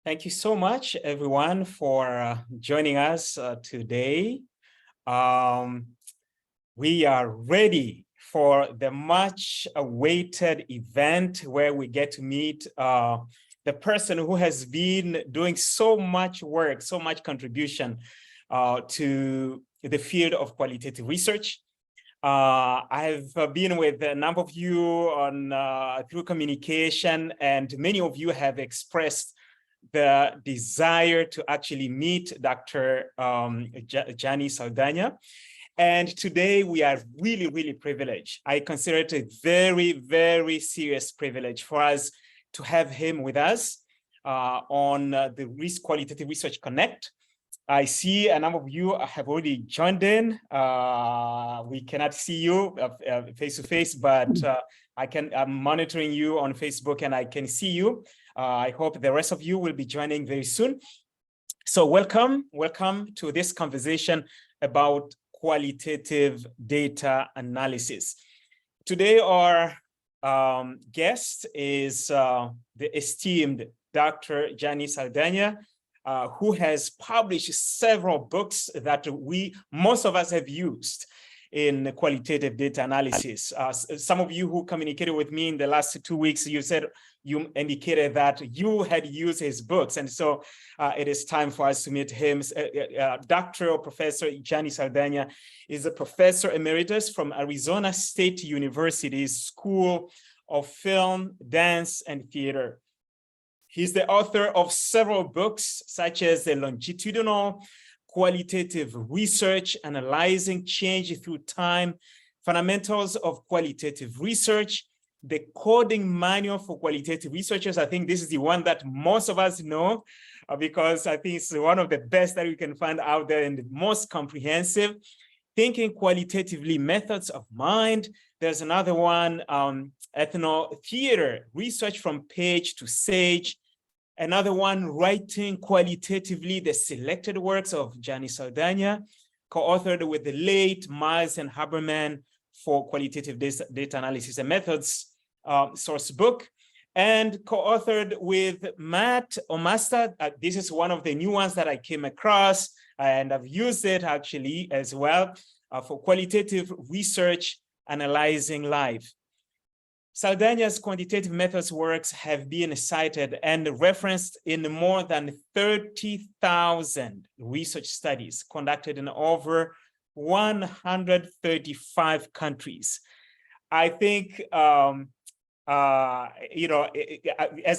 Thank you so much, everyone, for joining us today. Um, we are ready for the much awaited event where we get to meet the person who has been doing so much work, so much contribution to the field of qualitative research. I've been with a number of you on through communication, and many of you have expressed the desire to actually meet Dr. Gianni Saldaña. And today we are really, really privileged. I consider it a very, very serious privilege for us to have him with us on the Qualitative Research Connect. I see a number of you have already joined in. We cannot see you face to face, but I'm monitoring you on Facebook and I can see you. I hope the rest of you will be joining very soon. So welcome to this conversation about qualitative data analysis. Today, our guest is the esteemed Dr. Gianni Saldaña, who has published several books that most of us have used in qualitative data analysis. Some of you who communicated with me in the last 2 weeks, you indicated that you had used his books. And so it is time for us to meet him. Dr. or Professor Gianni Saldaña is a professor emeritus from Arizona State University's School of Film, Dance, and Theater. He's the author of several books, such as the Longitudinal Qualitative Research, Analyzing Change Through Time, Fundamentals of Qualitative Research, the Coding Manual for Qualitative Researchers. I think this is the one that most of us know because I think it's one of the best that we can find out there and the most comprehensive. Thinking Qualitatively, Methods of Mind. There's another one, Ethno-Theater, Research from Page to Sage. Another one, Writing Qualitatively, the Selected Works of Gianni Saldaña, co-authored with the late Miles and Haberman for Qualitative Data Analysis and Methods source book, and co-authored with Matt Omasta. This is one of the new ones that I came across, and I've used it actually as well for Qualitative Research, Analyzing Life. Saldaña's quantitative methods works have been cited and referenced in more than 30,000 research studies conducted in over 135 countries. I think, as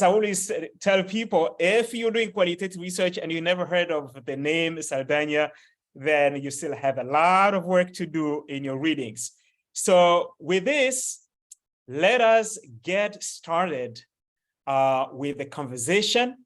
I always tell people, if you're doing qualitative research and you never heard of the name Saldaña, then you still have a lot of work to do in your readings. So with this, let us get started with the conversation.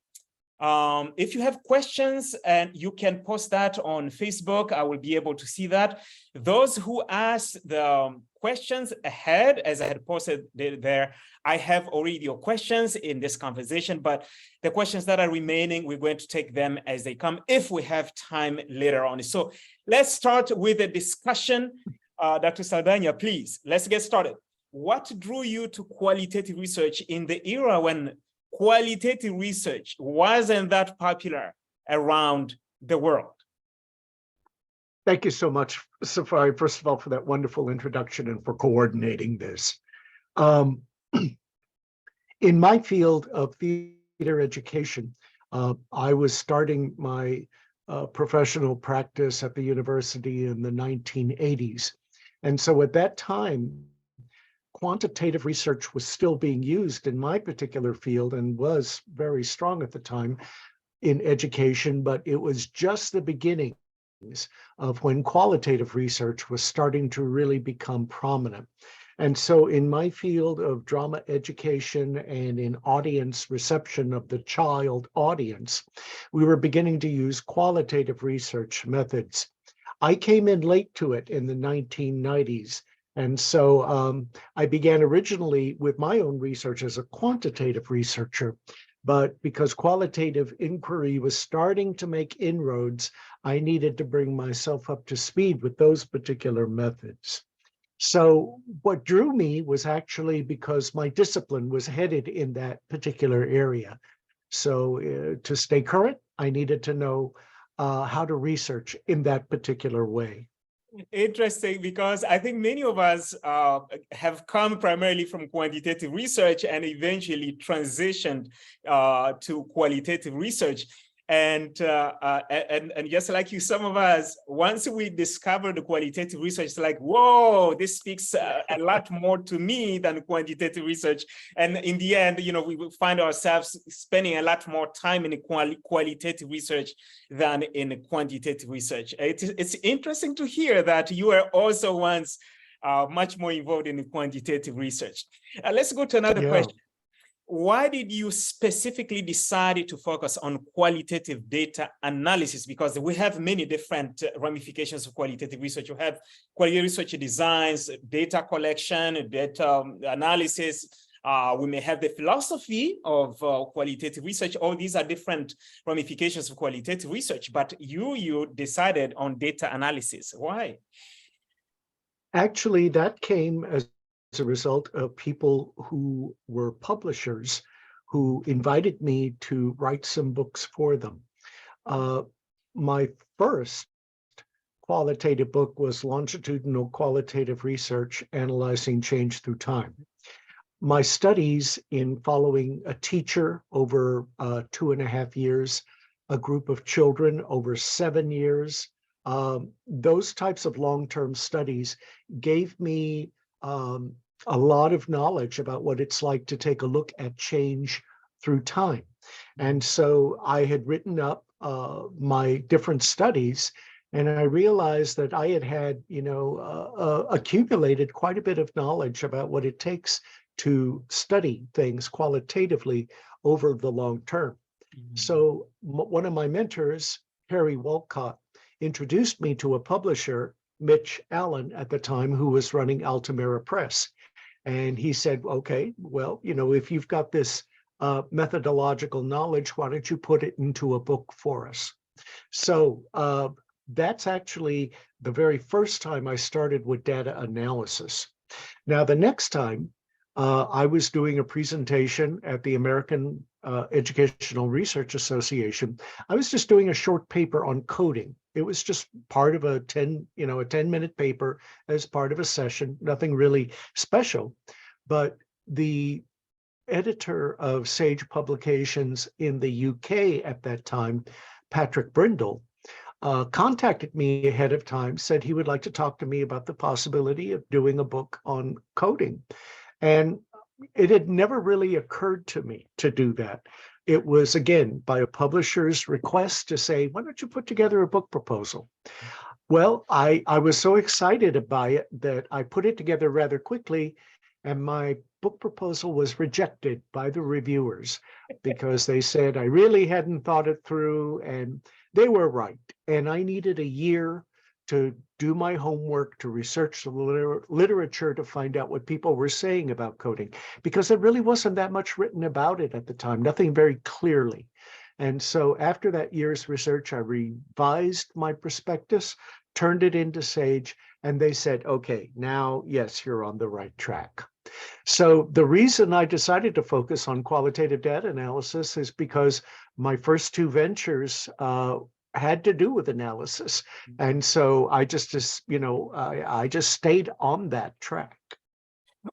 If you have questions, and you can post that on Facebook, I will be able to see that. Those who asked the questions ahead, as I had posted there, I have already your questions in this conversation, but the questions that are remaining, we're going to take them as they come if we have time later on. So let's start with the discussion. Dr. Saldaña, please, let's get started. What drew you to qualitative research in the era when qualitative research wasn't that popular around the world? Thank you so much, Safari, first of all, for that wonderful introduction and for coordinating this. In my field of theater education, I was starting my professional practice at the university in the 1980s. And so at that time, quantitative research was still being used in my particular field and was very strong at the time in education, but it was just the beginnings of when qualitative research was starting to really become prominent. And so in my field of drama education and in audience reception of the child audience, we were beginning to use qualitative research methods. I came in late to it in the 1990s. And so I began originally with my own research as a quantitative researcher, but because qualitative inquiry was starting to make inroads, I needed to bring myself up to speed with those particular methods. So what drew me was actually because my discipline was headed in that particular area. So to stay current, I needed to know how to research in that particular way. Interesting, because I think many of us have come primarily from quantitative research and eventually transitioned to qualitative research. And just like you, some of us, once we discovered the qualitative research, it's like, whoa, this speaks a lot more to me than quantitative research. And in the end, we will find ourselves spending a lot more time in qualitative research than in quantitative research. It's interesting to hear that you are also once much more involved in quantitative research. Let's go to another question. Why did you specifically decide to focus on qualitative data analysis? Because we have many different ramifications of qualitative research. You have qualitative research designs, data collection, data analysis. We may have the philosophy of qualitative research. All these are different ramifications of qualitative research, but you decided on data analysis. Why? Actually, that came as a result of people who were publishers who invited me to write some books for them. My first qualitative book was Longitudinal Qualitative Research Analyzing Change Through Time. My studies in following a teacher over 2.5 years, a group of children over 7 years, those types of long-term studies gave me a lot of knowledge about what it's like to take a look at change through time. And so I had written up my different studies, and I realized that I had accumulated quite a bit of knowledge about what it takes to study things qualitatively over the long term. So one of my mentors, Harry Walcott, introduced me to a publisher, Mitch Allen at the time, who was running Altamira Press. And he said, okay, well, if you've got this methodological knowledge, why don't you put it into a book for us? So that's actually the very first time I started with data analysis. Now, the next time I was doing a presentation at the American Educational Research Association, I was just doing a short paper on coding. It was just part of a 10-minute paper as part of a session, nothing really special. But the editor of Sage Publications in the UK at that time, Patrick Brindle, contacted me ahead of time, said he would like to talk to me about the possibility of doing a book on coding. And it had never really occurred to me to do that. It was, again, by a publisher's request to say, why don't you put together a book proposal? Well, I was so excited by it that I put it together rather quickly, and my book proposal was rejected by the reviewers because they said I really hadn't thought it through, and they were right. And I needed a year to do my homework, to research the literature, to find out what people were saying about coding, because there really wasn't that much written about it at the time, nothing very clearly. And so after that year's research, I revised my prospectus, turned it into Sage, and they said, okay, now, yes, you're on the right track. So the reason I decided to focus on qualitative data analysis is because my first two ventures had to do with analysis. And so I just stayed on that track.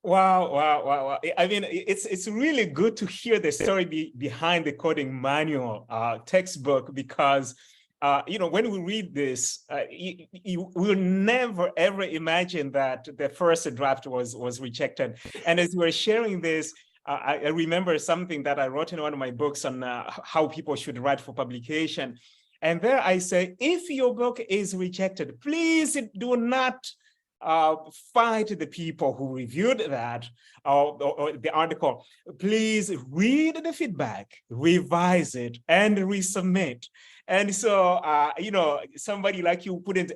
Wow. I mean, it's really good to hear the story behind the coding manual textbook, because when we read this, you will never ever imagine that the first draft was rejected. And as you were sharing this, I remember something that I wrote in one of my books on how people should write for publication. And there I say, if your book is rejected, please do not fight the people who reviewed that or the article. Please read the feedback, revise it, and resubmit. And so, somebody like you wouldn't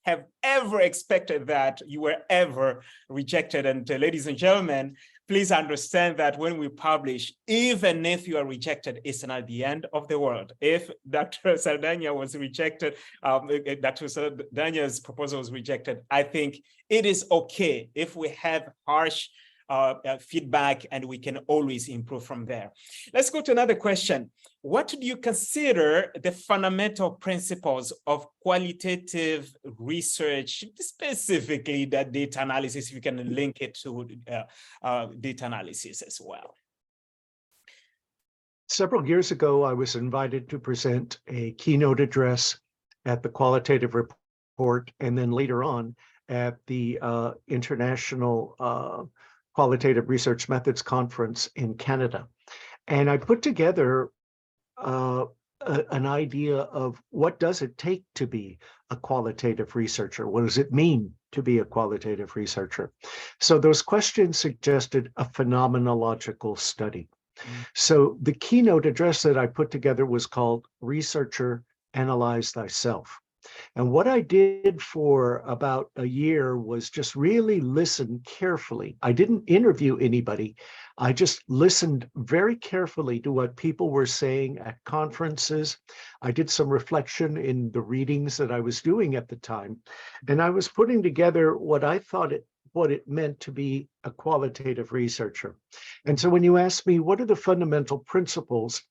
have ever expected that you were ever rejected. And ladies and gentlemen, please understand that when we publish, even if you are rejected, it's not the end of the world. If Dr. Saldaña was rejected, Dr. Saldaña's proposal was rejected, I think it is okay if we have harsh feedback, and we can always improve from there. Let's go to another question. What do you consider the fundamental principles of qualitative research, specifically that data analysis, if you can link it to data analysis as well? Several years ago, I was invited to present a keynote address at the Qualitative Report, and then later on at the International Qualitative Research Methods Conference in Canada. And I put together an idea of what does it take to be a qualitative researcher? What does it mean to be a qualitative researcher? So those questions suggested a phenomenological study. So the keynote address that I put together was called Researcher, Analyze Thyself. And what I did for about a year was just really listen carefully. I didn't interview anybody. I just listened very carefully to what people were saying at conferences. I did some reflection in the readings that I was doing at the time. And I was putting together what I thought what it meant to be a qualitative researcher. And so when you ask me, what are the fundamental principles?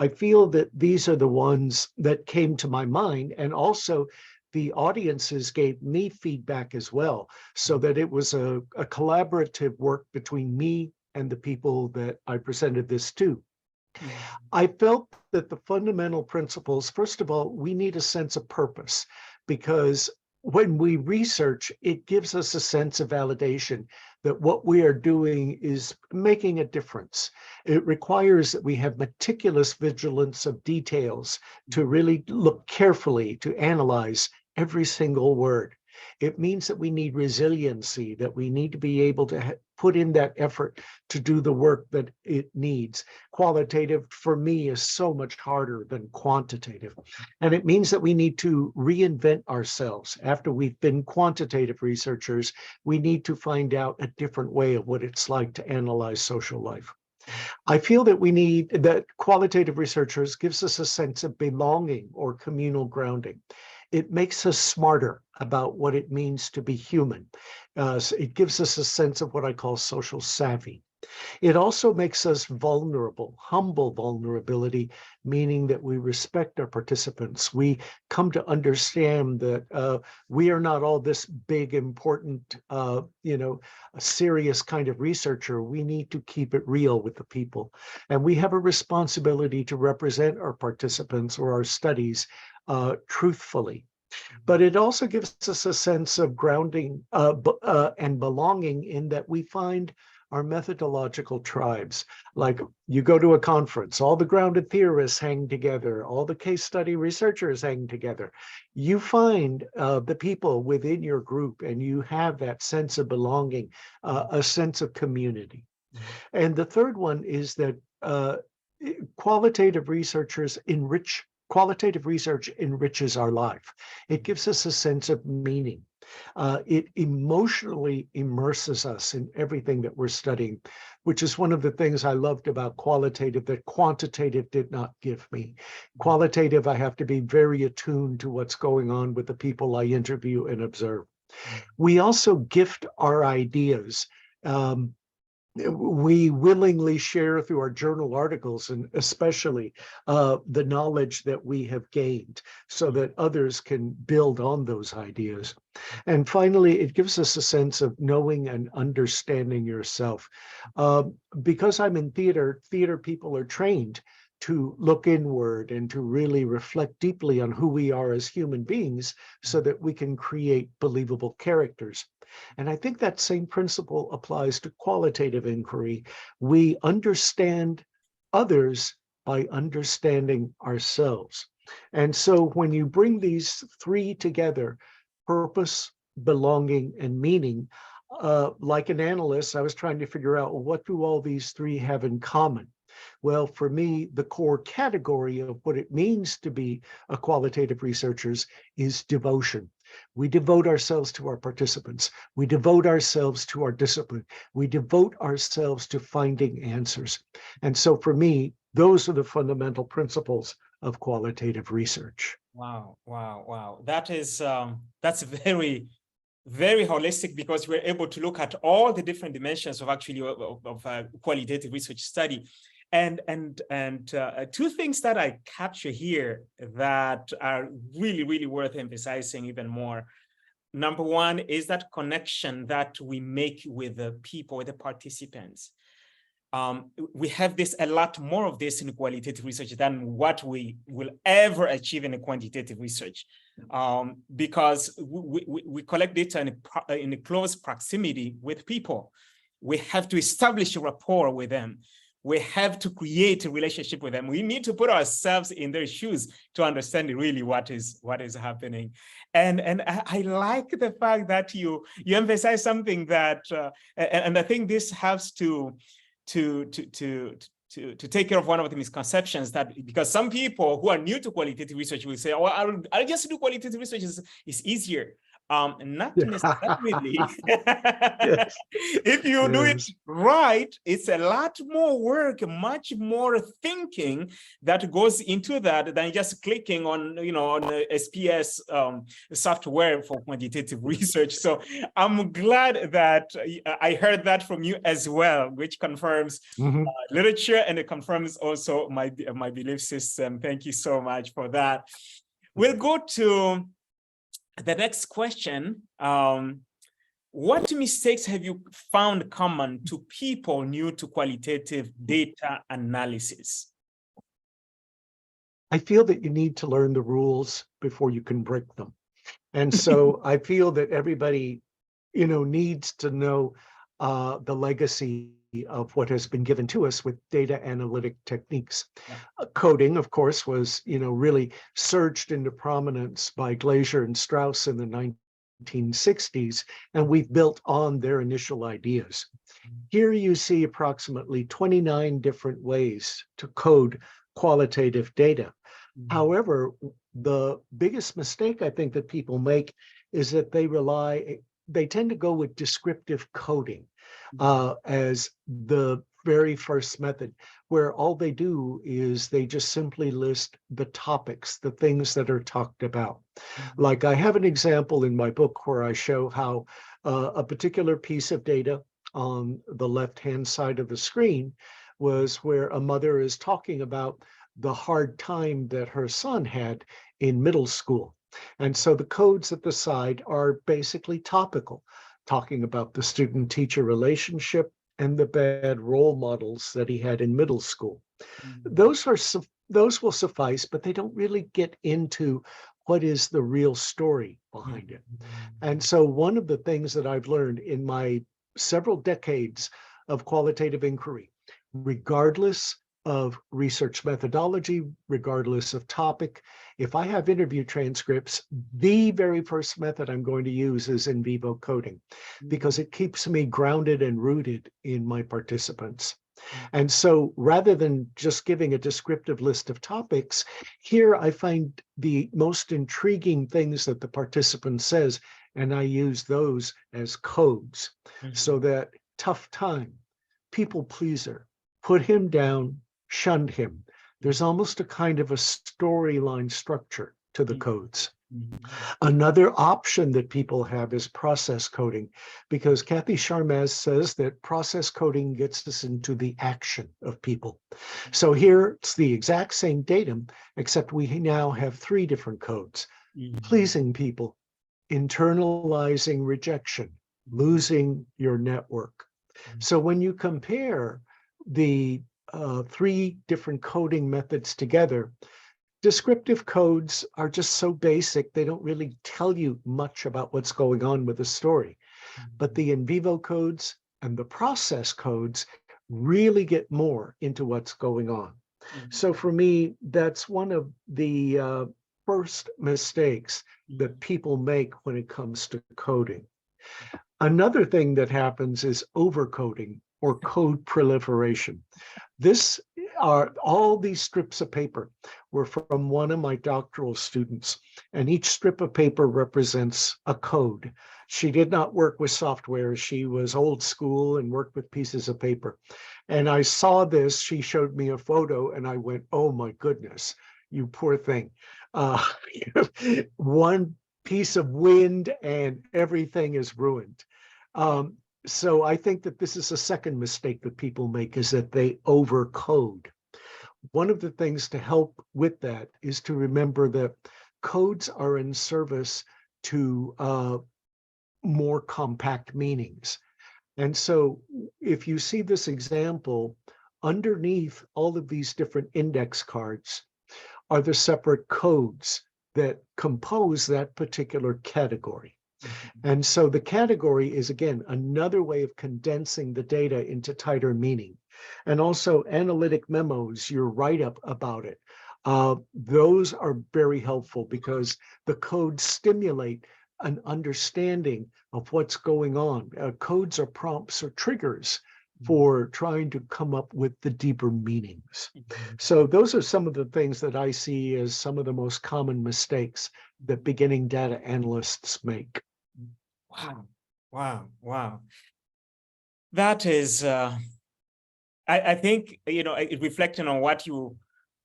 I feel that these are the ones that came to my mind, and also the audiences gave me feedback as well, so that it was a collaborative work between me and the people that I presented this to. I felt that the fundamental principles, first of all, we need a sense of purpose, because when we research, it gives us a sense of validation that what we are doing is making a difference. It requires that we have meticulous vigilance of details to really look carefully, to analyze every single word. It means that we need resiliency, that we need to be able to put in that effort to do the work that it needs. Qualitative, for me, is so much harder than quantitative. And it means that we need to reinvent ourselves. After we've been quantitative researchers, we need to find out a different way of what it's like to analyze social life. I feel that qualitative researchers gives us a sense of belonging or communal grounding. It makes us smarter about what it means to be human. So it gives us a sense of what I call social savvy. It also makes us vulnerable, humble vulnerability, meaning that we respect our participants. We come to understand that we are not all this big, important, a serious kind of researcher. We need to keep it real with the people. And we have a responsibility to represent our participants or our studies truthfully. But it also gives us a sense of grounding and belonging, in that we find our methodological tribes. Like, you go to a conference, all the grounded theorists hang together, all the case study researchers hang together. You find the people within your group, and you have that sense of belonging, a sense of community. And the third one is that qualitative research enriches our life. It gives us a sense of meaning. It emotionally immerses us in everything that we're studying, which is one of the things I loved about qualitative that quantitative did not give me. Qualitative, I have to be very attuned to what's going on with the people I interview and observe. We also gift our ideas. We willingly share through our journal articles, and especially the knowledge that we have gained, so that others can build on those ideas. And finally, it gives us a sense of knowing and understanding yourself. Because I'm in theater people are trained to look inward and to really reflect deeply on who we are as human beings, so that we can create believable characters. And I think that same principle applies to qualitative inquiry. We understand others by understanding ourselves. And so when you bring these three together, purpose, belonging, and meaning, like an analyst, I was trying to figure out, well, what do all these three have in common? Well, for me, the core category of what it means to be a qualitative researcher is devotion. We devote ourselves to our participants. We devote ourselves to our discipline. We devote ourselves to finding answers. And so for me, those are the fundamental principles of qualitative research. Wow, wow, wow. That is, that's very very holistic because we're able to look at all the different dimensions of actually qualitative research study. And two things that I capture here that are really, really worth emphasizing even more. Number one is that connection that we make with the people, with the participants. We have a lot more of this in qualitative research than what we will ever achieve in a quantitative research, because we collect data in a close proximity with people. We have to establish a rapport with them. We have to create a relationship with them. We need to put ourselves in their shoes to understand really what is happening. And I like the fact that you emphasize something that, and I think this has to take care of one of the misconceptions, that because some people who are new to qualitative research will say, oh, I'll just do qualitative research, it's easier. Not necessarily. Yes. If you do it right, it's a lot more work, much more thinking that goes into that than just clicking on, on a SPS software for quantitative research. So I'm glad that I heard that from you as well, which confirms literature, and it confirms also my belief system. Thank you so much for that. We'll go to the next question. What mistakes have you found common to people new to qualitative data analysis? I feel that you need to learn the rules before you can break them. And so I feel that everybody, needs to know the legacy of what has been given to us with data analytic techniques. Yeah. Coding, of course, was, really surged into prominence by Glaser and Strauss in the 1960s, and we've built on their initial ideas. Here you see approximately 29 different ways to code qualitative data. However, the biggest mistake I think that people make is that they tend to go with descriptive coding as the very first method, where all they do is they just simply list the topics, the things that are talked about. Like I have an example in my book where I show how a particular piece of data on the left-hand side of the screen was where a mother is talking about the hard time that her son had in middle school. And so the codes at the side are basically topical, talking about the student-teacher relationship and the bad role models that he had in middle school. Those will suffice, but they don't really get into what is the real story behind it. And so one of the things that I've learned in my several decades of qualitative inquiry, regardless of research methodology, regardless of topic, if I have interview transcripts, the very first method I'm going to use is in vivo coding, because it keeps me grounded and rooted in my participants. And so rather than just giving a descriptive list of topics, here I find the most intriguing things that the participant says, and I use those as codes. So that tough time, people pleaser, put him down, shunned him. There's almost a kind of a storyline structure to the codes. Another option that people have is process coding, because Kathy Sharmaz says that process coding gets us into the action of people. So here it's the exact same datum, except we now have 3 different codes: pleasing people, internalizing rejection, losing your network. So when you compare the 3 different coding methods together, descriptive codes are just so basic, they don't really tell you much about what's going on with the story. But the in vivo codes and the process codes really get more into what's going on. So for me, that's one of the first mistakes that people make when it comes to coding. Another thing that happens is overcoding or code proliferation. All these strips of paper were from one of my doctoral students, and each strip of paper represents a code. She did not work with software. She was old school and worked with pieces of paper. And I saw this, she showed me a photo, and I went, oh my goodness, you poor thing. One piece of wind and everything is ruined. So I think that this is a second mistake that people make, is that they overcode. One of the things to help with that is to remember that codes are in service to more compact meanings. And so if you see this example, underneath all of these different index cards are the separate codes that compose that particular category. And so the category is, again, another way of condensing the data into tighter meaning. And also analytic memos, your write-up about it, those are very helpful because the codes stimulate an understanding of what's going on. Codes are prompts or triggers for trying to come up with the deeper meanings. So those are some of the things that I see as some of the most common mistakes that beginning data analysts make. Wow. That is, I think, reflecting on what you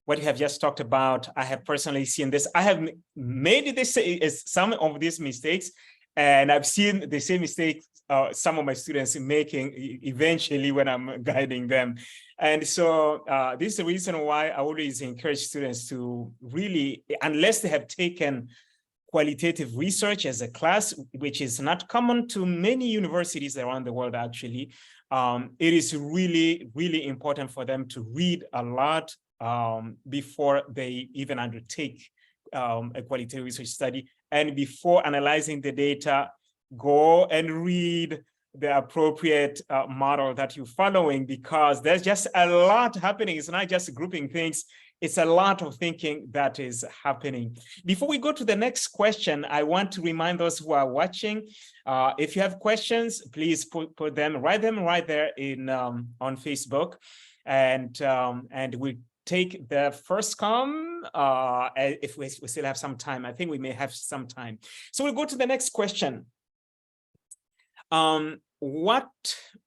have just talked about, I have personally seen this. I have made some of these mistakes, and I've seen the same mistakes some of my students making eventually when I'm guiding them. And so this is the reason why I always encourage students to really, unless they have taken qualitative research as a class, which is not common to many universities around the world, actually, it is really, really important for them to read a lot before they even undertake a qualitative research study. And before analyzing the data, go and read the appropriate model that you're following, because there's just a lot happening. It's not just grouping things. It's a lot of thinking that is happening. Before we go to the next question, I want to remind those who are watching, if you have questions, please write them right there on Facebook, and we take the first come if we still have some time. I think we may have some time. So we'll go to the next question. What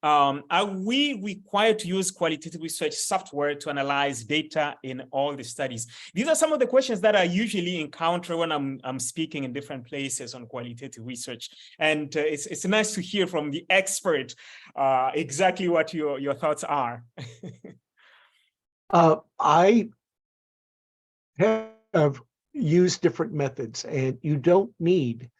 are we required to use qualitative research software to analyze data in all the studies? These are some of the questions that I usually encounter when I'm speaking in different places on qualitative research. And it's nice to hear from the expert exactly what your thoughts are. I have used different methods, and you don't need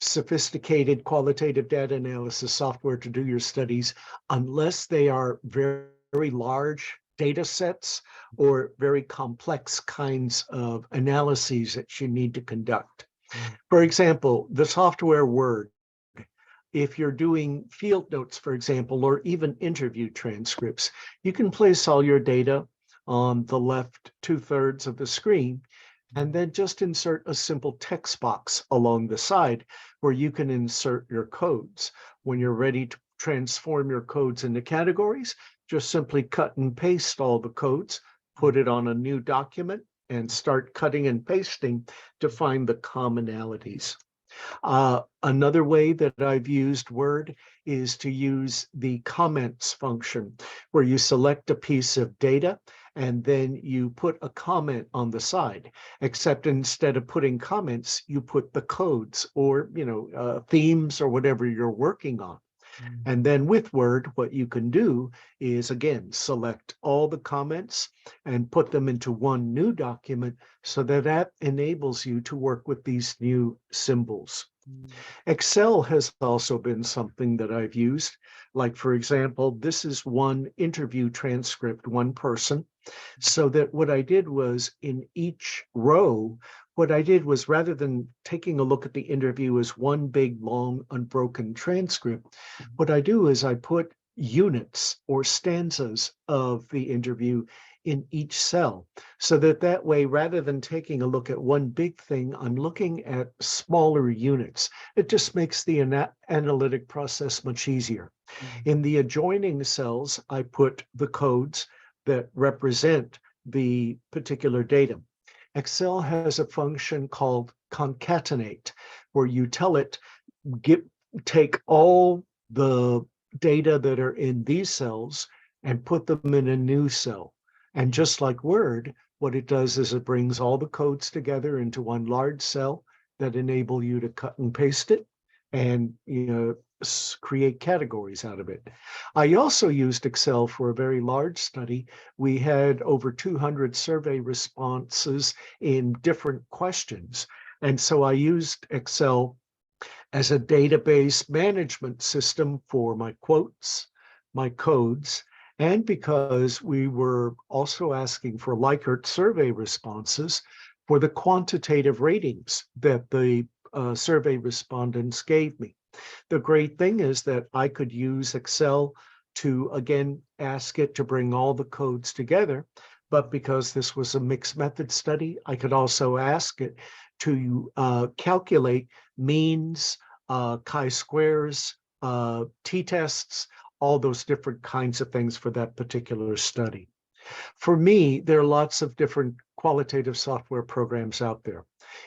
sophisticated qualitative data analysis software to do your studies unless they are very, very large data sets or very complex kinds of analyses that you need to conduct. For example, the software Word, if you're doing field notes, for example, or even interview transcripts, you can place all your data on the left 2/3 of the screen, and then just insert a simple text box along the side where you can insert your codes. When you're ready to transform your codes into categories, just simply cut and paste all the codes, put it on a new document, and start cutting and pasting to find the commonalities. Another way that I've used Word is to use the comments function, where you select a piece of data and then you put a comment on the side, except instead of putting comments, you put the codes or themes or whatever you're working on. And then with Word, what you can do is, again, select all the comments and put them into one new document, so that enables you to work with these new symbols. Excel has also been something that I've used. Like, for example, this is one interview transcript, one person. So that what I did was, in each row, what I did was, rather than taking a look at the interview as one big, long, unbroken transcript, what I do is I put units or stanzas of the interview in each cell, so that way, rather than taking a look at one big thing, I'm looking at smaller units. It just makes the analytic process much easier. In the adjoining cells, I put the codes that represent the particular data. Excel has a function called concatenate, where you tell it, take all the data that are in these cells and put them in a new cell. And just like Word, what it does is it brings all the codes together into one large cell, that enable you to cut and paste it and create categories out of it. I also used Excel for a very large study. We had over 200 survey responses in different questions. And so I used Excel as a database management system for my quotes, my codes, and because we were also asking for Likert survey responses for the quantitative ratings that the survey respondents gave me. The great thing is that I could use Excel to, again, ask it to bring all the codes together. But because this was a mixed method study, I could also ask it to calculate means, chi-squares, t-tests, all those different kinds of things for that particular study. For me, there are lots of different qualitative software programs out there.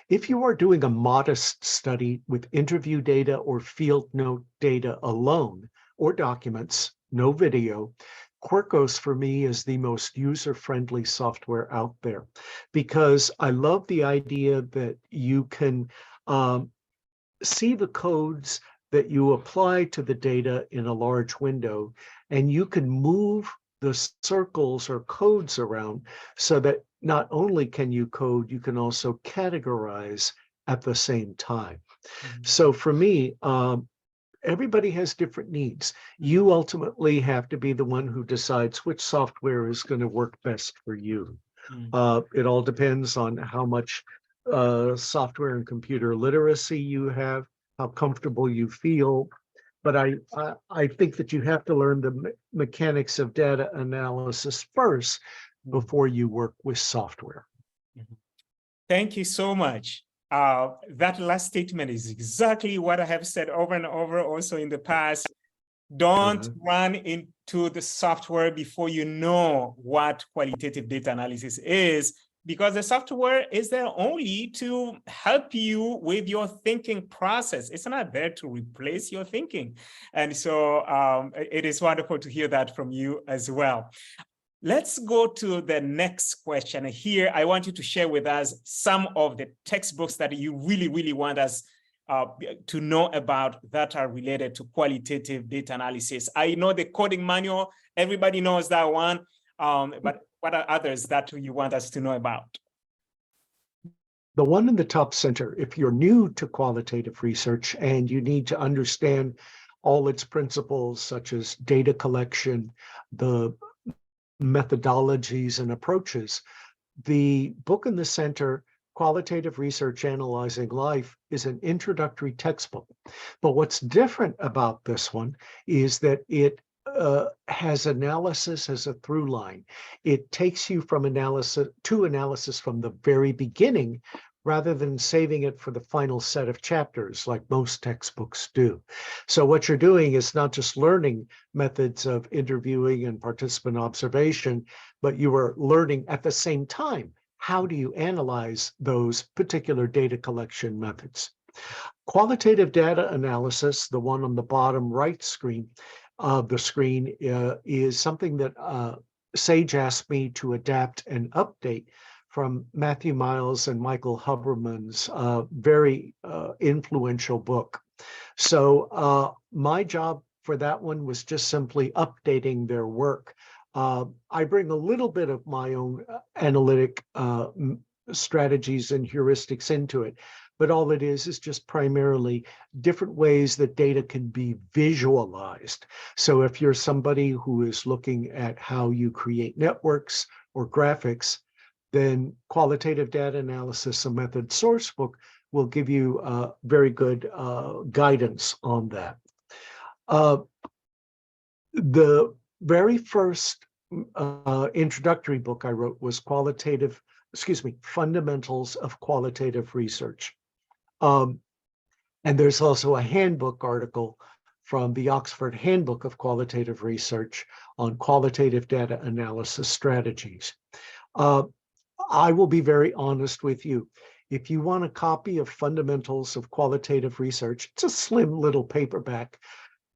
If you are doing a modest study with interview data or field note data alone, or documents, no video, Quirkos for me is the most user-friendly software out there, because I love the idea that you can see the codes that you apply to the data in a large window, and you can move the circles or codes around so that not only can you code, you can also categorize at the same time. Mm-hmm. So for me, everybody has different needs. You ultimately have to be the one who decides which software is going to work best for you. Mm-hmm. It all depends on how much software and computer literacy you have, how comfortable you feel. But I think that you have to learn the mechanics of data analysis first before you work with software. Thank you so much. That last statement is exactly what I have said over and over also in the past. Don't run into the software before you know what qualitative data analysis is, because the software is there only to help you with your thinking process. It's not there to replace your thinking. And so it is wonderful to hear that from you as well. Let's go to the next question. Here, I want you to share with us some of the textbooks that you really, really want us to know about that are related to qualitative data analysis. I know the coding manual, everybody knows that one, but what are others that you want us to know about? The one in the top center, if you're new to qualitative research and you need to understand all its principles, such as data collection, the methodologies and approaches, the book in the center, Qualitative Research Analyzing Life, is an introductory textbook. But what's different about this one is that it has analysis as a through line. It takes you from analysis to analysis from the very beginning, rather than saving it for the final set of chapters like most textbooks do. So what you're doing is not just learning methods of interviewing and participant observation, but you are learning at the same time, how do you analyze those particular data collection methods? Qualitative data analysis, the one on the bottom right screen of the screen, is something that Sage asked me to adapt and update from Matthew Miles and Michael Huberman's very influential book. So my job for that one was just simply updating their work. I bring a little bit of my own analytic strategies and heuristics into it, but all it is just primarily different ways that data can be visualized. So if you're somebody who is looking at how you create networks or graphics, then Qualitative Data Analysis, a method source book, will give you very good guidance on that. The very first introductory book I wrote was Fundamentals of Qualitative Research. And there's also a handbook article from the Oxford Handbook of Qualitative Research on qualitative data analysis strategies. I will be very honest with you. If you want a copy of Fundamentals of Qualitative Research, it's a slim little paperback.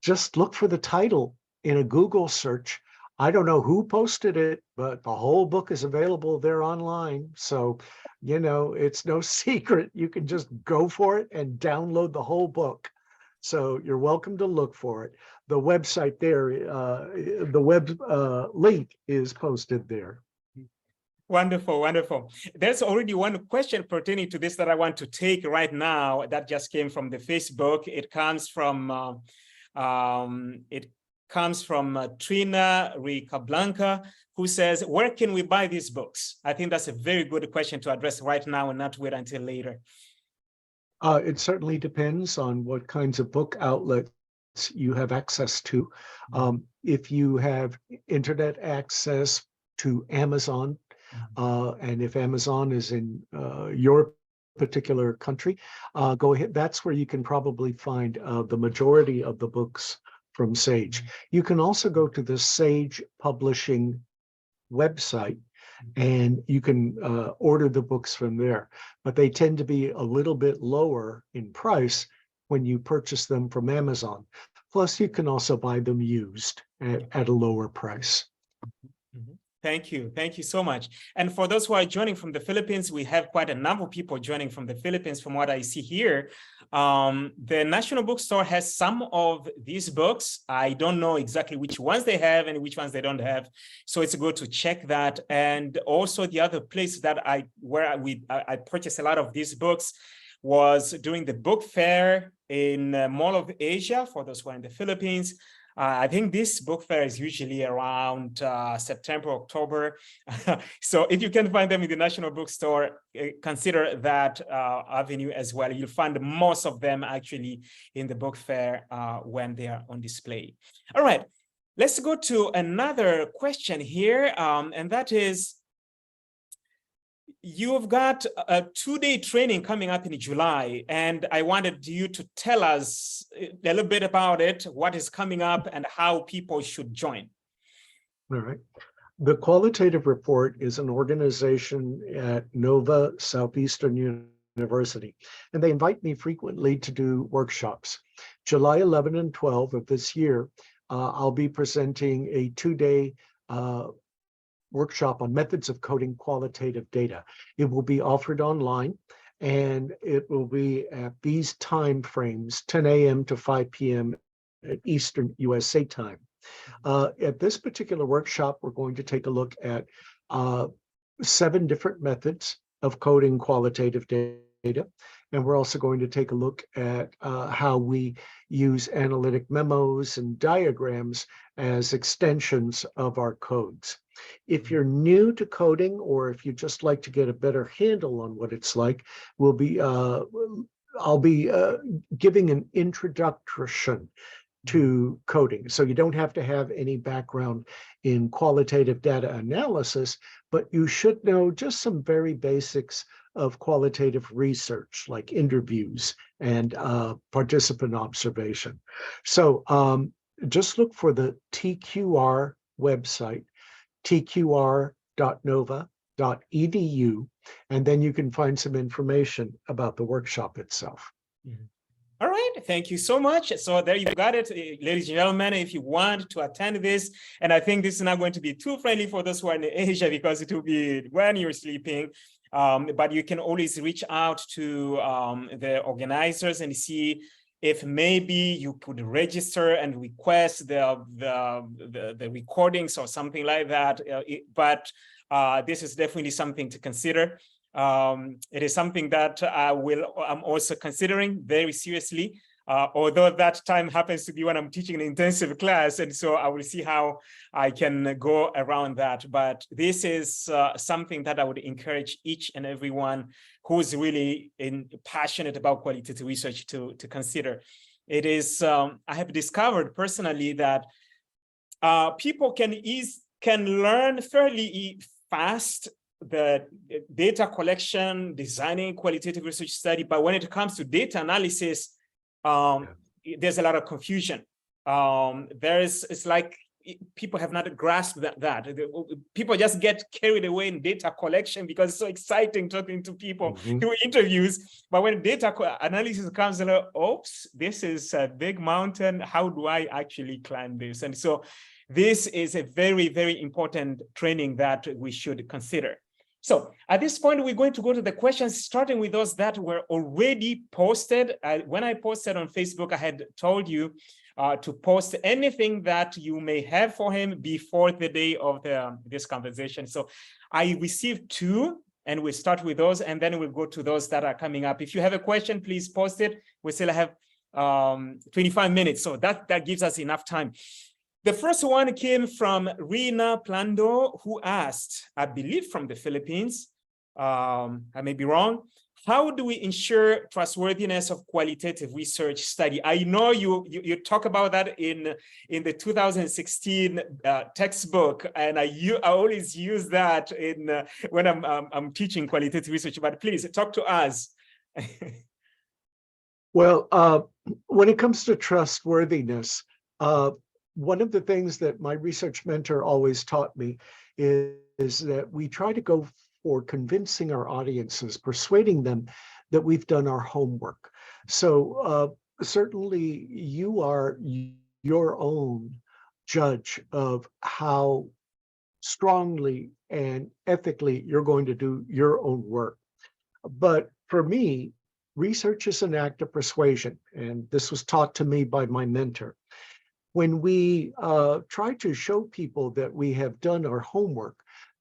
Just look for the title in a Google search. I don't know who posted it, but the whole book is available there online. So, it's no secret. You can just go for it and download the whole book. So you're welcome to look for it. The website there, the web link is posted there. Wonderful, wonderful. There's already one question pertaining to this that I want to take right now that just came from the Facebook. It comes from Trina Ricablanca, who says, where can we buy these books? I think that's a very good question to address right now and not wait until later. It certainly depends on what kinds of book outlets you have access to. If you have internet access to Amazon, and if Amazon is in your particular country, go ahead. That's where you can probably find the majority of the books from Sage. You can also go to the Sage Publishing website, and you can order the books from there, but they tend to be a little bit lower in price when you purchase them from Amazon. Plus, you can also buy them used at a lower price. Thank you. Thank you so much. And for those who are joining from the Philippines, we have quite a number of people joining from the Philippines from what I see here. The National Bookstore has some of these books. I don't know exactly which ones they have and which ones they don't have. So it's good to check that. And also the other place that I purchased a lot of these books was during the book fair in Mall of Asia, for those who are in the Philippines. I think this book fair is usually around September, October. So if you can find them in the National Bookstore, consider that avenue as well. You'll find most of them actually in the book fair when they are on display. All right, let's go to another question here, and that is, you've got a 2-day training coming up in July, and I wanted you to tell us a little bit about it, what is coming up, and how people should join. All right. The Qualitative Report is an organization at Nova Southeastern University, and they invite me frequently to do workshops. July 11 and 12 of this year, I'll be presenting a 2-day workshop on methods of coding qualitative data. It will be offered online, and it will be at these time frames, 10 a.m. to 5 p.m. at Eastern USA time. At this particular workshop, we're going to take a look at 7 different methods of coding qualitative data. And we're also going to take a look at how we use analytic memos and diagrams as extensions of our codes. If you're new to coding, or if you just like to get a better handle on what it's like, I'll be giving an introduction to coding. So you don't have to have any background in qualitative data analysis, but you should know just some very basics of qualitative research, like interviews and participant observation. So just look for the TQR website, tqr.nova.edu, and then you can find some information about the workshop itself. All right, thank you so much. So there you got it, ladies and gentlemen. If you want to attend this, and I think this is not going to be too friendly for those who are in Asia because it will be when you're sleeping, but you can always reach out to the organizers and see if maybe you could register and request the recordings or something like that. But this is definitely something to consider. It is something that I'm also considering very seriously, although that time happens to be when I'm teaching an intensive class. And so I will see how I can go around that. But this is something that I would encourage each and everyone who's really passionate about qualitative research to consider. It is, I have discovered personally that people can learn fairly fast the data collection, designing qualitative research study, but when it comes to data analysis, there's a lot of confusion. It's like people have not grasped that. People just get carried away in data collection because it's so exciting talking to people through interviews. But when data analysis comes, they're like, oops, this is a big mountain. How do I actually climb this? And so This is a very, very important training that we should consider. So at this point, we're going to go to the questions, starting with those that were already posted. When I posted on Facebook, I had told you to post anything that you may have for him before the day of this conversation. So I received 2, and we'll start with those, and then we'll go to those that are coming up. If you have a question, please post it. We still have 25 minutes, so that gives us enough time. The first one came from Rina Plando, who asked, I believe from the Philippines, I may be wrong, how do we ensure trustworthiness of qualitative research study? I know you talk about that in the 2016 textbook, and I always use that when I'm teaching qualitative research, but please talk to us. Well, when it comes to trustworthiness, one of the things that my research mentor always taught me is that we try to go for convincing our audiences, persuading them that we've done our homework. So certainly you are your own judge of how strongly and ethically you're going to do your own work. But for me, research is an act of persuasion, and this was taught to me by my mentor. When we try to show people that we have done our homework,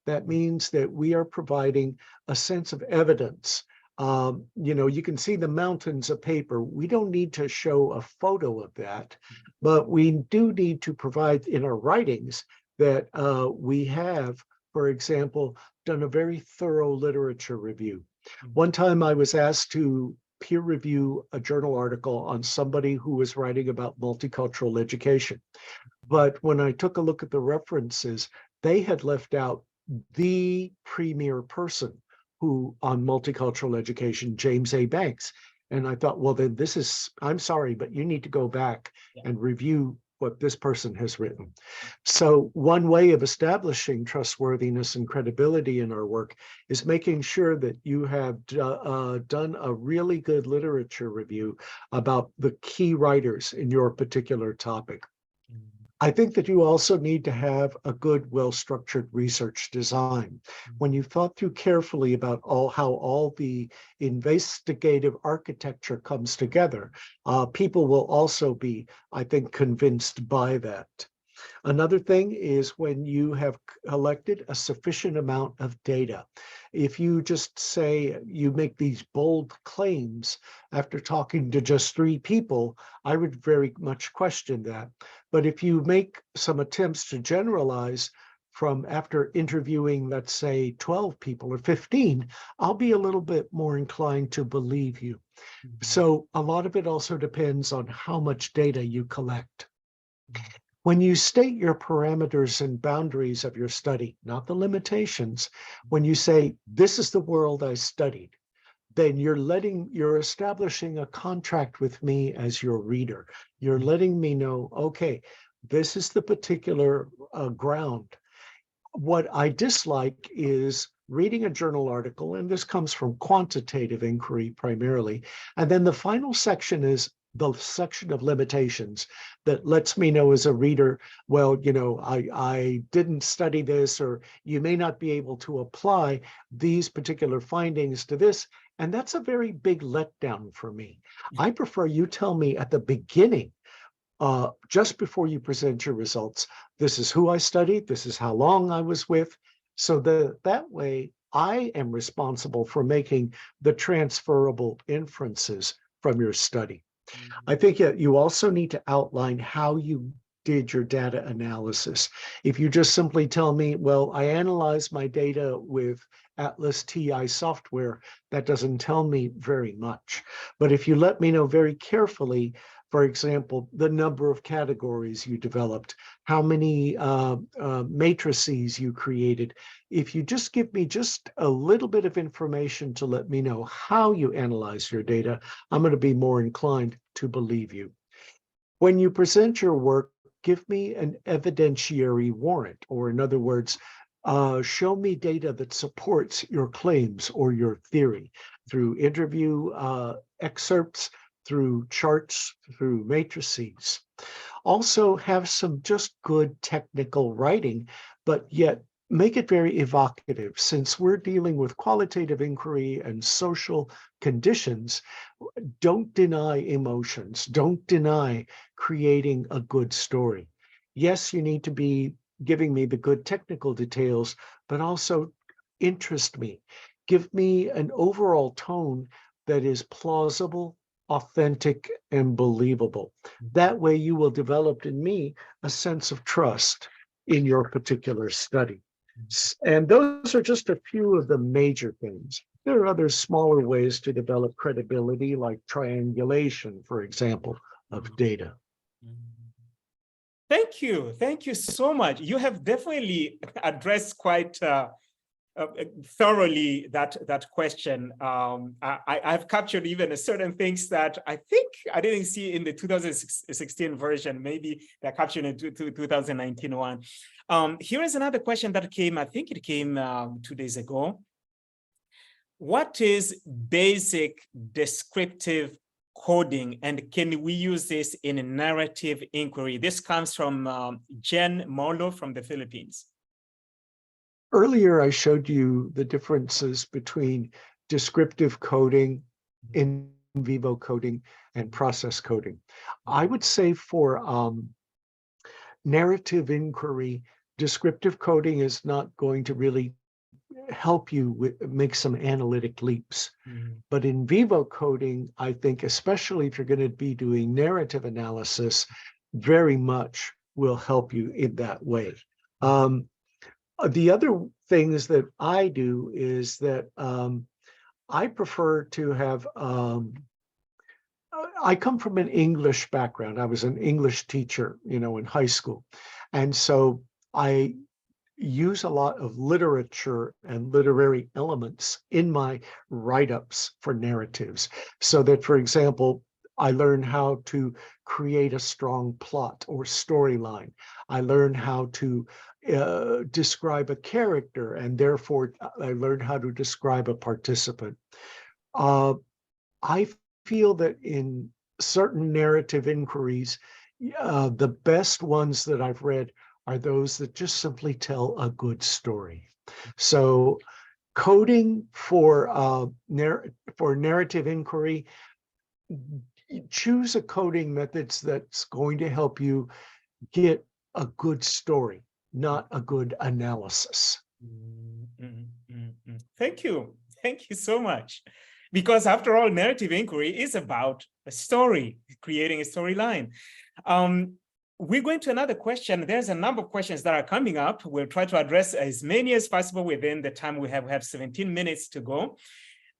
that means that we are providing a sense of evidence. You can see the mountains of paper. We don't need to show a photo of that, but we do need to provide in our writings that we have, for example, done a very thorough literature review. One time I was asked to peer review a journal article on somebody who was writing about multicultural education. But when I took a look at the references, they had left out the premier person who on multicultural education, James A. Banks. And I thought, well, then I'm sorry, but you need to go back and review what this person has written. So one way of establishing trustworthiness and credibility in our work is making sure that you have done a really good literature review about the key writers in your particular topic. I think that you also need to have a good, well-structured research design. When you've thought through carefully about how all the investigative architecture comes together, people will also be, I think, convinced by that. Another thing is when you have collected a sufficient amount of data. If you just say you make these bold claims after talking to just 3 people, I would very much question that. But if you make some attempts to generalize from after interviewing, let's say 12 people or 15, I'll be a little bit more inclined to believe you. So a lot of it also depends on how much data you collect. When you state your parameters and boundaries of your study, not the limitations, when you say, this is the world I studied, then you're establishing a contract with me as your reader. You're letting me know, okay, this is the particular ground. What I dislike is reading a journal article, and this comes from quantitative inquiry primarily, and then the final section is the section of limitations that lets me know as a reader, well, I didn't study this, or you may not be able to apply these particular findings to this. And that's a very big letdown for me. I prefer you tell me at the beginning, just before you present your results, this is who I studied, this is how long I was with, so that way I am responsible for making the transferable inferences from your study. I think you also need to outline how you did your data analysis. If you just simply tell me, well, I analyzed my data with Atlas TI software, that doesn't tell me very much. But if you let me know very carefully, for example, the number of categories you developed, how many matrices you created, if you just give me just a little bit of information to let me know how you analyze your data, I'm going to be more inclined to believe you. When you present your work, give me an evidentiary warrant, or in other words, show me data that supports your claims or your theory through interview excerpts, through charts, through matrices. Also have some just good technical writing, but yet make it very evocative. Since we're dealing with qualitative inquiry and social conditions, don't deny emotions, don't deny creating a good story. Yes, you need to be giving me the good technical details, but also interest me. Give me an overall tone that is plausible, authentic, and believable. That way you will develop in me a sense of trust in your particular study. And those are just a few of the major things. There are other smaller ways to develop credibility, like triangulation, for example, of data. Thank you. Thank you so much. You have definitely addressed quite thoroughly that question. I've captured even certain things that I think I didn't see in the 2016 version. Maybe they're captured in 2019 one. Here is another question that came, I think it came 2 days ago. What is basic descriptive coding, and can we use this in a narrative inquiry? This comes from Jen Molo from the Philippines. Earlier, I showed you the differences between descriptive coding, in vivo coding, and process coding. I would say for narrative inquiry, descriptive coding is not going to really help you make some analytic leaps. But in vivo coding, I think, especially if you're going to be doing narrative analysis, very much will help you in that way. The other things that I do is that I prefer to have, I come from an English background. I was an English teacher, in high school. And so I use a lot of literature and literary elements in my write-ups for narratives. So that, for example, I learn how to create a strong plot or storyline. I learn how to describe a character, and therefore I learn how to describe a participant. I feel that in certain narrative inquiries, the best ones that I've read are those that just simply tell a good story. So coding for narrative inquiry, choose a coding methods that's going to help you get a good story, not a good analysis. Thank you. Thank you so much. Because after all, narrative inquiry is about a story, creating a storyline. We're going to another question. There's a number of questions that are coming up. We'll try to address as many as possible within the time we have. We have 17 minutes to go.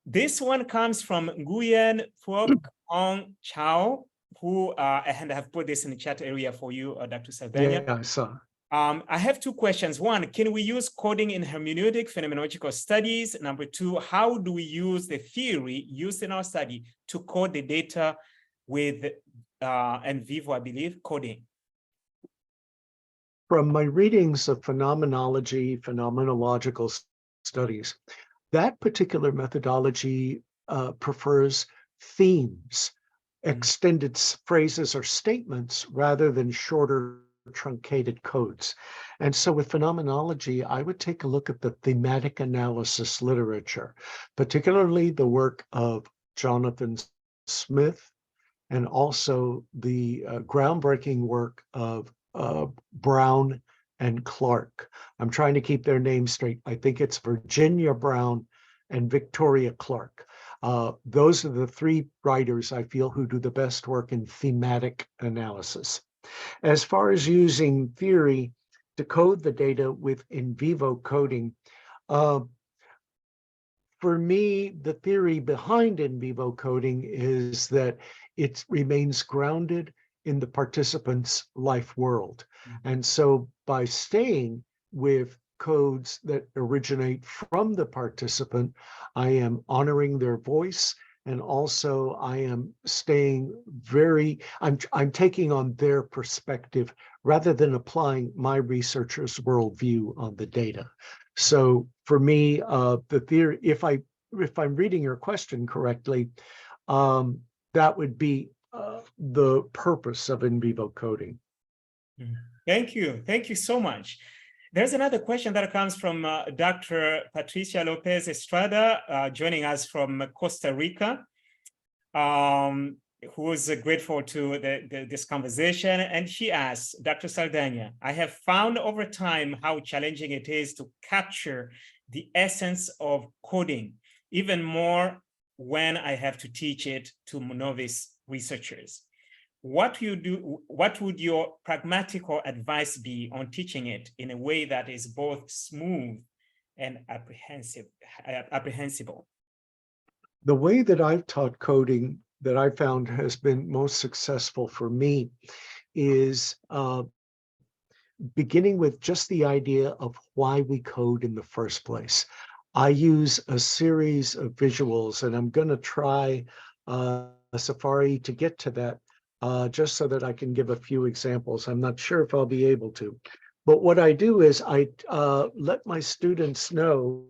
This one comes from Nguyen Phuoc Ong Chao, who, and I have put this in the chat area for you, Dr. Saldaña. Yeah, I saw. I have two questions. One, can we use coding in hermeneutic phenomenological studies? Number two, how do we use the theory used in our study to code the data with in vivo, I believe, coding? From my readings of phenomenology, phenomenological studies, that particular methodology prefers themes, extended phrases or statements, rather than shorter truncated codes. And so with phenomenology, I would take a look at the thematic analysis literature, particularly the work of Jonathan Smith, and also the groundbreaking work of Brown and Clark. I'm trying to keep their names straight. I think it's Virginia Brown and Victoria Clark. Those are the three writers I feel who do the best work in thematic analysis. As far as using theory to code the data with in vivo coding, for me, the theory behind in vivo coding is that it remains grounded in the participant's life world. And so by staying with codes that originate from the participant, I am honoring their voice, and also I am staying I'm taking on their perspective rather than applying my researcher's worldview on the data. So for me, the theory, if I'm reading your question correctly, that would be the purpose of in vivo coding. Thank you. Thank you so much. There's another question that comes from Dr. Patricia Lopez Estrada, joining us from Costa Rica, who is grateful to this conversation. And she asks, Dr. Saldaña, I have found over time how challenging it is to capture the essence of coding, even more when I have to teach it to novice researchers. What would your pragmatical advice be on teaching it in a way that is both smooth and apprehensible? The way that I've taught coding that I found has been most successful for me is beginning with just the idea of why we code in the first place. I use a series of visuals, and I'm going to try Safari to get to that just so that I can give a few examples. I'm not sure if I'll be able to. But what I do is I let my students know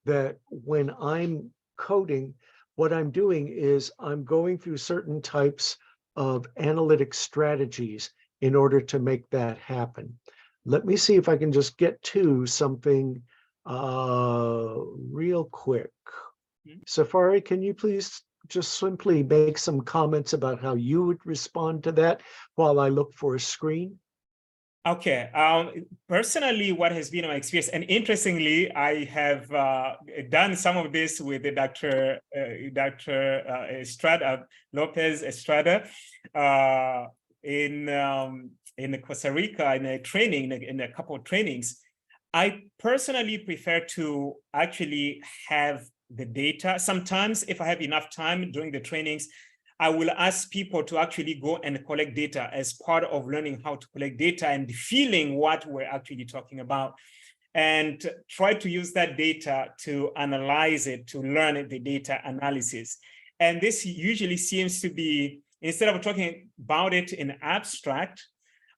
that when I'm coding, what I'm doing is I'm going through certain types of analytic strategies in order to make that happen. Let me see if I can just get to something real quick. Safari, can you please just simply make some comments about how you would respond to that while I look for a screen? Okay. Personally, what has been my experience, and interestingly, I have done some of this with Dr. Estrada, Lopez Estrada, in Costa Rica in a training, in a couple of trainings. I personally prefer to actually have the data. Sometimes, if I have enough time during the trainings, I will ask people to actually go and collect data as part of learning how to collect data and feeling what we're actually talking about, and try to use that data to analyze it, to learn the data analysis. And this usually seems to be, instead of talking about it in abstract,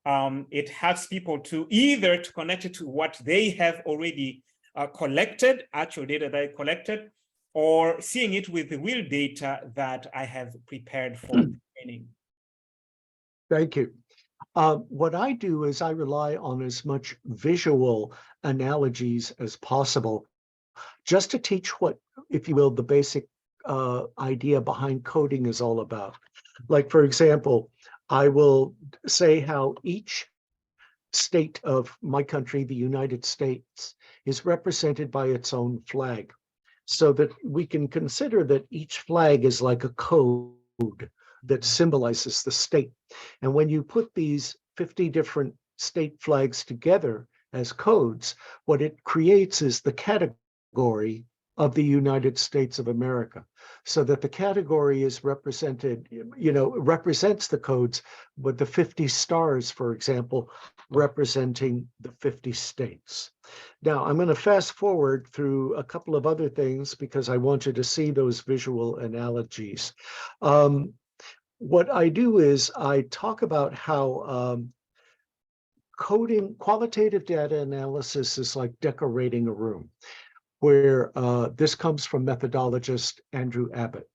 it helps people to either to connect it to what they have already collected, actual data that I collected, or seeing it with the real data that I have prepared for training. Thank you. What I do is I rely on as much visual analogies as possible, just to teach what, if you will, the basic idea behind coding is all about. Like, for example, I will say how each state of my country, the United States, is represented by its own flag, so that we can consider that each flag is like a code that symbolizes the state. And when you put these 50 different state flags together as codes, what it creates is the category of the United States of America, so that the category is represented, represents the codes, with the 50 stars, for example, representing the 50 states. Now, I'm going to fast forward through a couple of other things because I want you to see those visual analogies. What I do is I talk about how coding, qualitative data analysis is like decorating a room, where this comes from methodologist Andrew Abbott,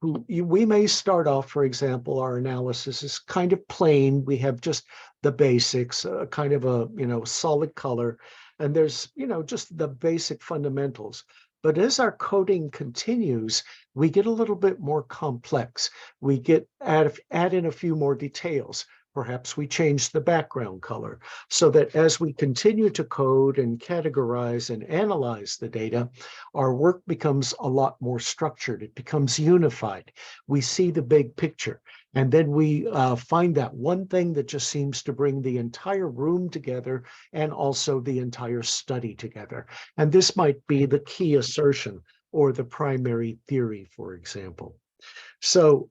who we may start off, for example, our analysis is kind of plain. We have just the basics, kind of a, solid color, and there's, just the basic fundamentals. But as our coding continues, we get a little bit more complex. We add in a few more details. Perhaps we change the background color, so that as we continue to code and categorize and analyze the data, our work becomes a lot more structured. It becomes unified. We see the big picture. And then we find that one thing that just seems to bring the entire room together and also the entire study together. And this might be the key assertion or the primary theory, for example. So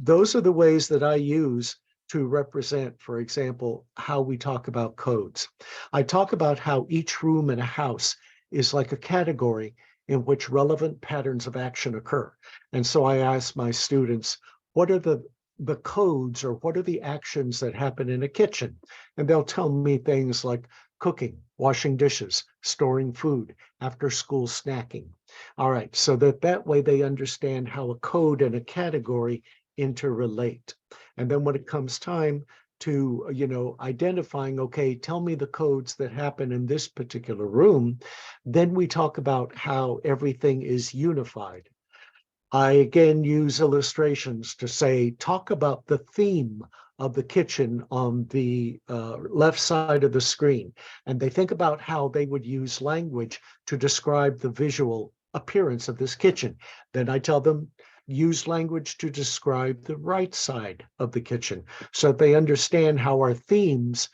those are the ways that I use to represent, for example, how we talk about codes. I talk about how each room in a house is like a category in which relevant patterns of action occur. And so I ask my students, what are the codes, or what are the actions that happen in a kitchen? And they'll tell me things like cooking, washing dishes, storing food, after school snacking. All right, so that way they understand how a code and a category interrelate. And then when it comes time to, identifying, okay, tell me the codes that happen in this particular room, then we talk about how everything is unified. I again use illustrations to say, talk about the theme of the kitchen on the left side of the screen. And they think about how they would use language to describe the visual appearance of this kitchen. Then I tell them, use language to describe the right side of the kitchen so that they understand how our themes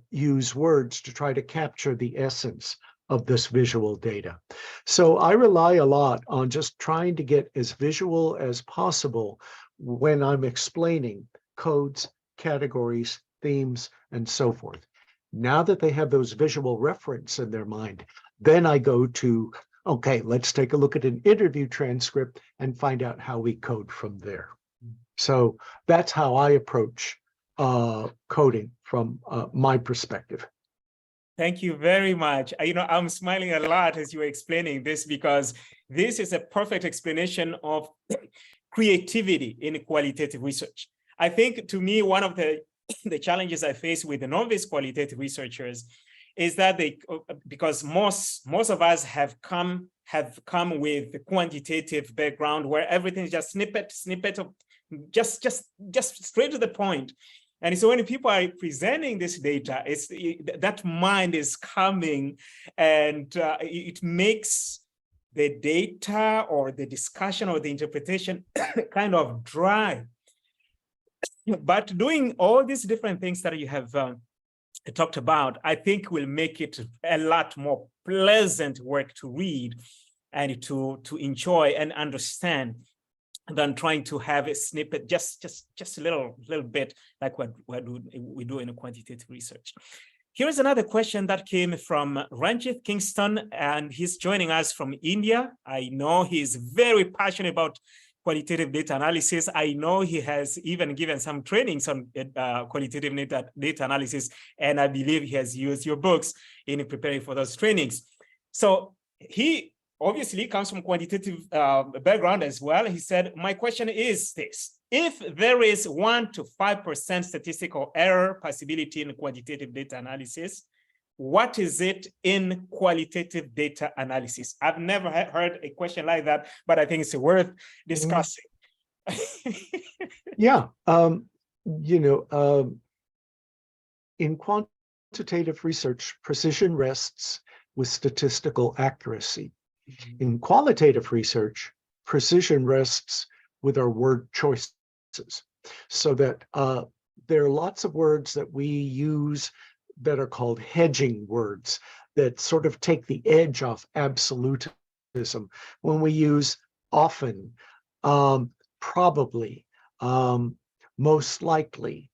use words to try to capture the essence of this visual data. So I rely a lot on just trying to get as visual as possible when I'm explaining codes, categories, themes, and so forth. Now that they have those visual reference in their mind, then I go to, okay, let's take a look at an interview transcript and find out how we code from there. So that's how I approach coding from my perspective. Thank you very much. I'm smiling a lot as you were explaining this, because this is a perfect explanation of creativity in qualitative research. I think, to me, one of the challenges I face with the novice qualitative researchers is that because most of us have come with the quantitative background where everything is just snippet of just straight to the point. And so when people are presenting this data, that mind is coming, and it makes the data or the discussion or the interpretation kind of dry. But doing all these different things that you have talked about, I think will make it a lot more pleasant work to read and to enjoy and understand, than trying to have a snippet, just a little bit, like what we do in a quantitative research. Here's another question that came from Ranjit Kingston, and he's joining us from India. I know he's very passionate about qualitative data analysis. I know he has even given some trainings on qualitative data analysis, and I believe he has used your books in preparing for those trainings. So he obviously comes from quantitative background as well. He said, my question is this: if there is 1 to 5% statistical error possibility in quantitative data analysis, what is it in qualitative data analysis? I've never heard a question like that, but I think it's worth discussing. Yeah, in quantitative research, precision rests with statistical accuracy. In qualitative research, precision rests with our word choices, so that there are lots of words that we use that are called hedging words that sort of take the edge off absolutism. When we use often, probably, most likely,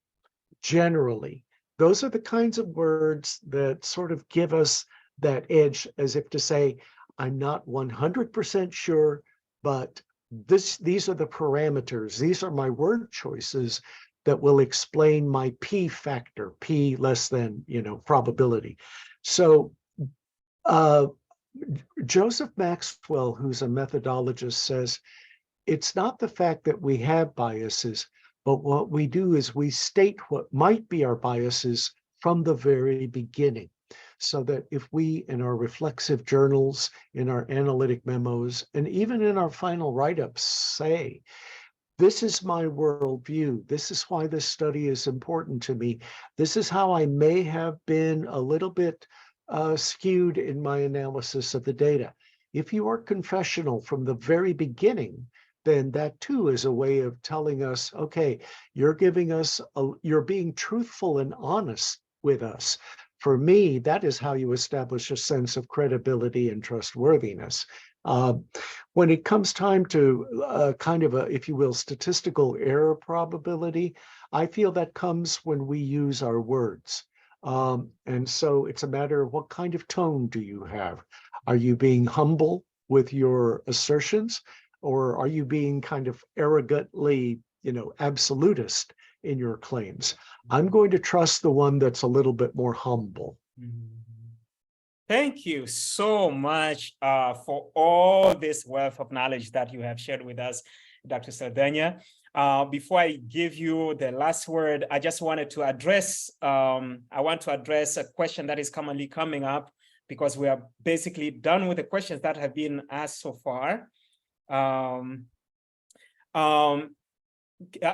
generally, those are the kinds of words that sort of give us that edge, as if to say, I'm not 100% sure, but these are the parameters. These are my word choices that will explain my P factor, P less than, probability. So Joseph Maxwell, who's a methodologist, says, it's not the fact that we have biases, but what we do is we state what might be our biases from the very beginning. So that if we, in our reflexive journals, in our analytic memos, and even in our final write-ups say, this is my worldview, this is why this study is important to me, this is how I may have been a little bit skewed in my analysis of the data. If you are confessional from the very beginning, then that too is a way of telling us, okay, you're being truthful and honest with us. For me, that is how you establish a sense of credibility and trustworthiness. When it comes time to kind of a, if you will, statistical error probability, I feel that comes when we use our words. And so it's a matter of what kind of tone do you have? Are you being humble with your assertions, or are you being kind of arrogantly, absolutist in your claims? I'm going to trust the one that's a little bit more humble. Thank you so much for all this wealth of knowledge that you have shared with us, Dr. Saldaña. Before I give you the last word, I just wanted to address, a question that is commonly coming up, because we are basically done with the questions that have been asked so far.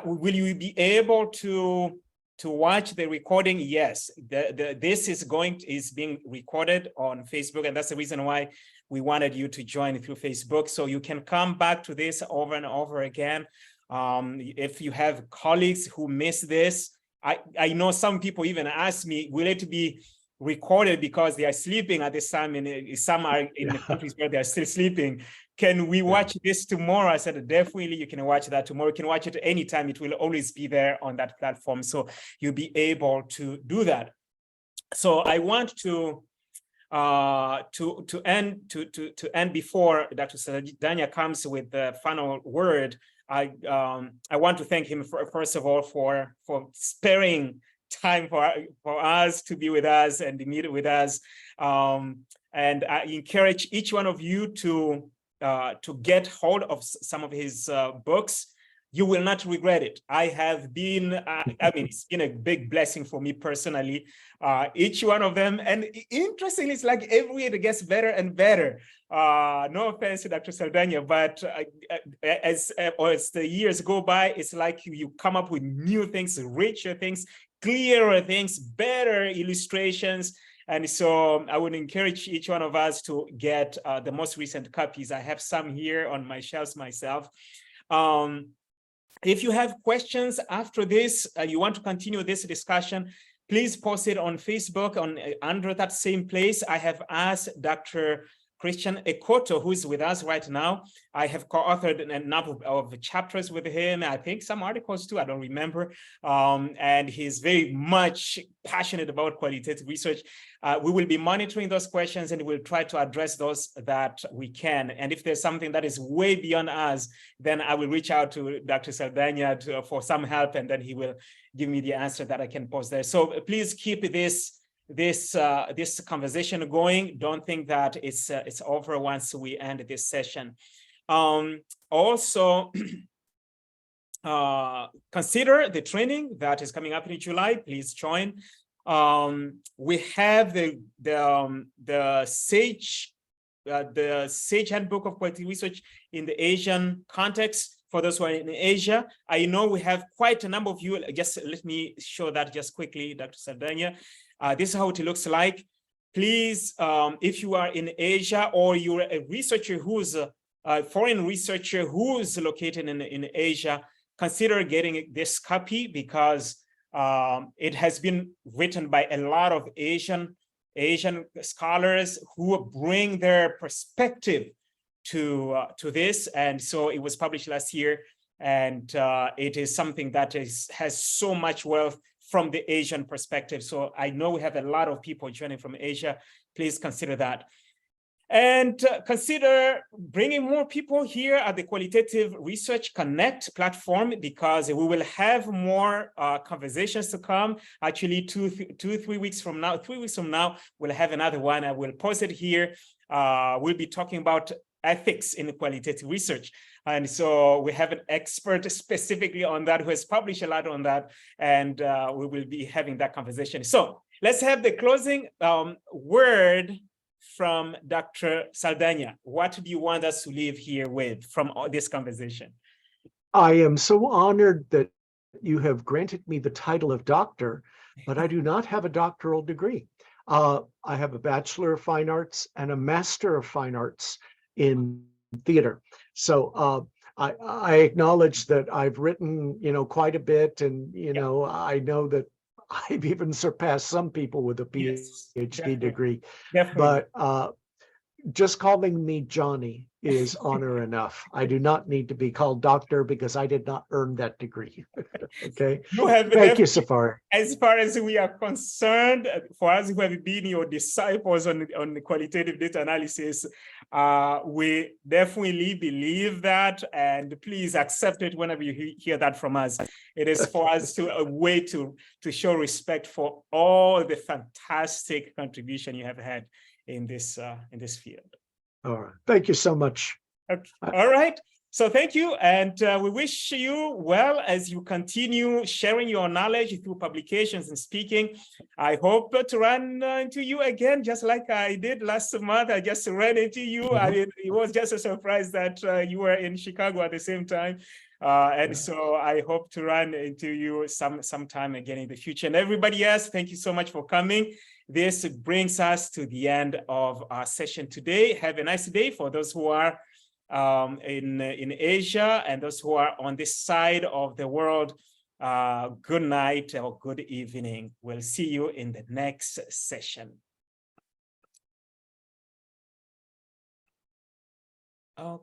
Will you be able to watch the recording? Yes, this is being recorded on Facebook, and that's the reason why we wanted you to join through Facebook, so you can come back to this over and over again. If you have colleagues who miss this, I know some people even ask me, will it be recorded because they are sleeping at this time, and some are in the countries where they are still sleeping. Can we watch this tomorrow? I said, definitely you can watch that tomorrow. You can watch it anytime. It will always be there on that platform. So you'll be able to do that. So I want to end before Dr. Saldaña comes with the final word. I want to thank him first of all for sparing time for us to be with us and meet with us. And I encourage each one of you to get hold of some of his books. You will not regret it. I have been, I mean, it's been a big blessing for me personally, each one of them. And interestingly, it's like every year it gets better and better. No offense to Dr. Saldaña, but as the years go by, it's like you come up with new things, richer things, clearer things, better illustrations. And so I would encourage each one of us to get the most recent copies. I have some here on my shelves myself. If you have questions after this, you want to continue this discussion, please post it on Facebook under that same place. I have asked Dr. Christian Ekoto, who is with us right now. I have co-authored a number of chapters with him. I think some articles too, I don't remember. And he's very much passionate about qualitative research. We will be monitoring those questions and we'll try to address those that we can. And if there's something that is way beyond us, then I will reach out to Dr. Saldaña for some help, and then he will give me the answer that I can post there. So please keep this conversation going. Don't think that it's over once we end this session. Also, consider the training that is coming up in July. Please join. We have the SAGE Handbook of Qualitative Research in the Asian context. For those who are in Asia, I know we have quite a number of you. Just let me show that just quickly, Dr. Saldaña. This is how it looks like. Please, if you are in Asia or you're a researcher who's a foreign researcher who's located in Asia, consider getting this copy, because it has been written by a lot of Asian scholars who bring their perspective to this. And so it was published last year, and it is something that has so much wealth from the Asian perspective. So I know we have a lot of people joining from Asia. Please consider that. And consider bringing more people here at the Qualitative Research Connect platform, because we will have more conversations to come. Actually, 3 weeks from now, we'll have another one. I will post it here. We'll be talking about ethics in qualitative research. And so we have an expert specifically on that who has published a lot on that, and we will be having that conversation. So let's have the closing word from Dr. Saldaña. What do you want us to leave here with from this conversation? I am so honored that you have granted me the title of doctor, but I do not have a doctoral degree. I have a Bachelor of Fine Arts and a Master of Fine Arts in theater. So I acknowledge that I've written, quite a bit, and, I know that I've even surpassed some people with a PhD degree. Definitely. But just calling me Johnny is honor enough. I do not need to be called doctor because I did not earn that degree. Okay. Thank you, Safari. As far as we are concerned, for us who have been your disciples on the qualitative data analysis, we definitely believe that, and please accept it whenever you hear that from us. It is for us a way to show respect for all the fantastic contribution you have had in this field. All right. Thank you so much. Okay. All right. So thank you, and we wish you well as you continue sharing your knowledge through publications and speaking. I hope to run into you again, just like I did last month. I just ran into you. I mean, it was just a surprise that you were in Chicago at the same time. And so I hope to run into you sometime again in the future. And everybody else, thank you so much for coming. This brings us to the end of our session today. Have a nice day for those who are in Asia and those who are on this side of the world. Good night or good evening. We'll see you in the next session. Okay.